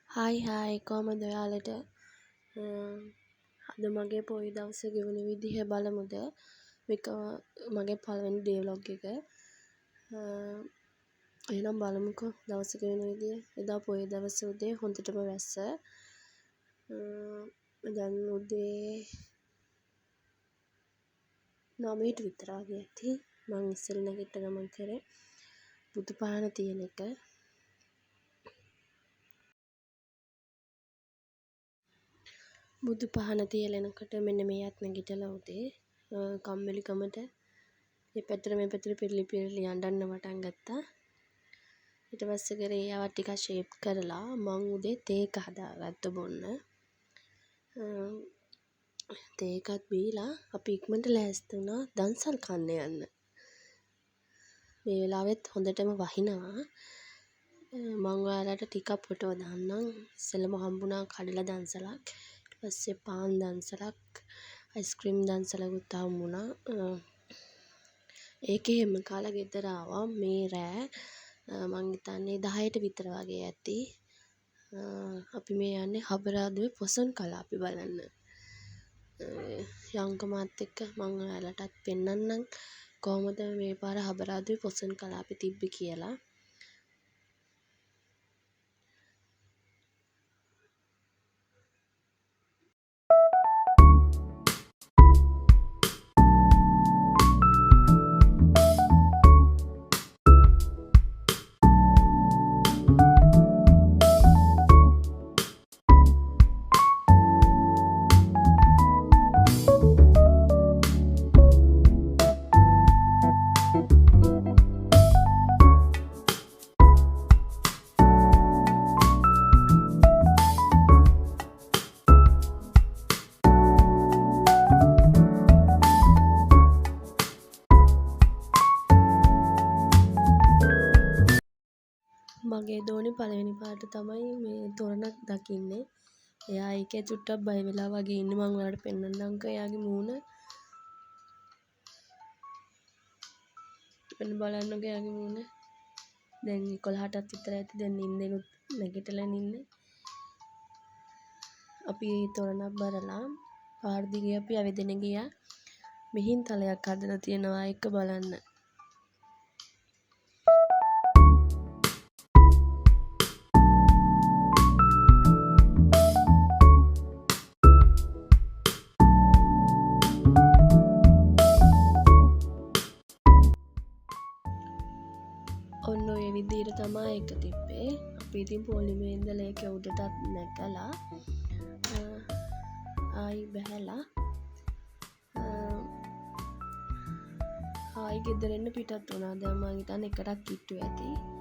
Hi hi කොහමද ඔයාලට අද මගේ පොයි දවස ගෙවුණ විදිහ බලමුද මේක මගේ පළවෙනි ඩේ ව්ලොග් එක එහෙනම් බලමුකෝ දවස ගෙවුණ විදිහ එදා පොයි දවස උදේ හොඳටම වැස්ස දැන් උදේ 9ට විතර වගේ ඇති මං ඉස්සෙල් නැගිට ගමන් කරේ බුදු පහන තියෙන එක බුදු පහන තියලෙනකොට මෙන්න මේ අත් නැගිටලා උදේ කම්මැලිකමට මේ පැත්තට මේ පැත්තට පිරිලි පිරිලි අඬන්න පටන් ගත්තා. ඊට පස්සේ කරේ ඒවා ටිකක් ෂේප් කරලා මං උදේ තේ එක හදාගත්ත බොන්න. තේ එකත් බීලා අපි ඉක්මනට ලෑස්ති වුණා දන්සල් කන්න යන්න. මේ වෙලාවෙත් හොඳටම වහිනවා. මං ඔයාලට ටිකක් ෆොටෝ දාන්නම්. ඉස්සෙල්ලම හම්බුණා කඩලා දන්සලක්. ඊපස්සේ පාන් දන්සලක් අයිස්ක්‍රීම් දන්සලකුත් හම්බුණා. ඒකේ හැම කාලා ගෙදර ආවා මේ රෑ මං හිතන්නේ 10ට විතර වගේ ඇති. අපි මේ යන්නේ හබරාදුවේ පොසොන් කලාපය බලන්න. යංක මාත් එක්ක මං ඔයාලටත් පෙන්නන්නම් කොහොමද මේ පාර හබරාදුවේ පොසොන් කලාපය තිබ්බේ කියලා. මගේ දෝනේ පළවෙනි පාට තමයි මේ තොරණක් දකින්නේ. එයා ඒකේ චුට්ටක් බය වෙලා වගේ ඉන්නේ මම ඔයාලට පෙන්නන්නම්කෝ එයාගේ මූණ. බලන්නකෝ එයාගේ මූණ. දැන් 11ටත් විතර ඇති දැන් නිින්දෙනුත් නැගිටලා ඉන්නේ. අපි තොරණක් බරලා පාර දිගේ අපි ඇවිදින ගියා. මිහින් තලයක් හදලා තියෙනවා ඒක බලන්න. ඔන්න ඔය විදිහට තමයි ඒක තිබ්බේ. අපි ඉතින් පොලිමේ ඉඳලා ඒක උඩටත් නැගලා ආයි බහැලා ආයි ගෙදර එන්න පිටත් වුණා. දැන් මං හිතන්නේ එකටත් කිට්ටු ඇති.